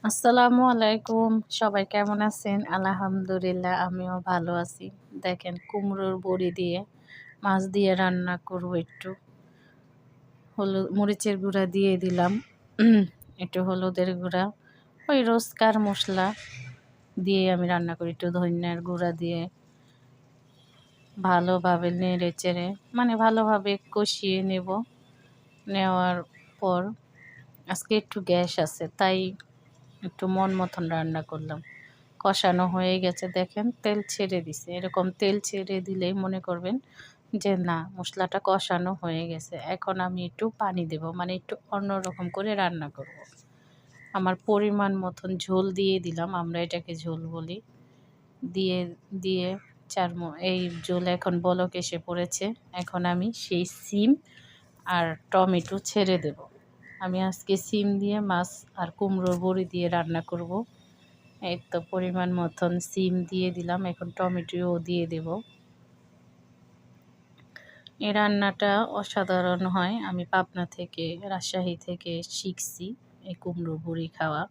আসসালামু আলাইকুম। সবাই কেমন আছেন? আলহামদুলিল্লাহ আমিও ভালো আছি। দেখেন কুমড়োর বড়ি দিয়ে মাছ দিয়ে রান্না করব একটু। মরিচের গুঁড়া দিয়ে দিলাম। একটু হলুদের গুঁড়া, ওই রোজকার মসলা দিয়ে আমি রান্না করি। একটু ধনিয়ার গুঁড়া দিয়ে ভালোভাবে নেড়ে-চেড়ে ভালোভাবে কষিয়ে নেব। নেওয়ার পর আজকে একটু গ্যাস আছে, তাই একটু মন মতন রান্না করলাম। কষানো হয়ে গেছে, দেখেন তেল ছেড়ে দিছে। এরকম তেল ছেড়ে দিলেই মনে করবেন যে না, মশলাটা কষানো হয়ে গেছে। এখন আমি একটু পানি দেব, একটু অন্যরকম করে রান্না করব। আমার পরিমাণ মতন ঝোল দিয়ে দিলাম, আমরা এটাকে ঝোল বলি। দিয়ে দিয়ে এই ঝোল এখন বলক এসে পড়েছে। এখন আমি সেই সিম আর টমেটো ছেড়ে দেব। আমি আজকে সিম দিয়ে মাছ আর কুমড়োর বড়ি দিয়ে রান্না করব। এই তো পরিমাণ মতন সিম দিয়ে দিলাম, এখন টমেটোও দিয়ে দেব। এই রান্নাটা অসাধারণ হয়। আমি পাবনা থেকে, রাজশাহী থেকে শিখছি এই কুমড়ো বড়ি খাওয়া।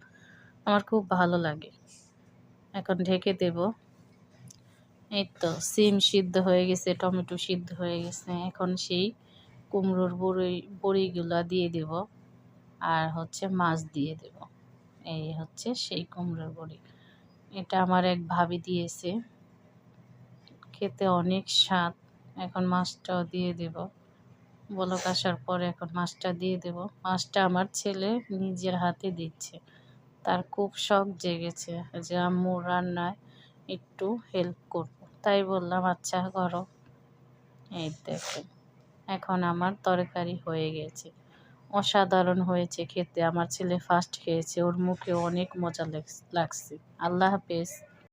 আমার খুব ভালো লাগে। এখন ঢেকে দেব। এই তো সিম সিদ্ধ হয়ে গেছে, টমেটো সিদ্ধ হয়ে গেছে। এখন সেই কুমড়োর বড়িগুলা দিয়ে দেব, আর মাছ দিয়ে দেব। এই হচ্ছে সেই কুমড়োর বড়ি। এটা আমার এক ভাবি দিয়েছে, খেতে অনেক স্বাদ। এখন মাছটাও দিয়ে দেব। বলক আসার পরে এখন মাছটা দিয়ে দেব। মাছটা আমার ছেলে নিজের হাতে দিচ্ছে। তার খুব শখ জেগেছে যে আম্মু রান্নায় একটু হেল্প করব। তাই বললাম আচ্ছা করো। এই দেখো, এখন আমার তরকারি হয়ে গেছে। অসাধারণ হয়েছে খেতে। আমার ছেলে ফার্স্ট খেয়েছে, ওর মুখে অনেক মজা লাগছে। আল্লাহ হাফেজ।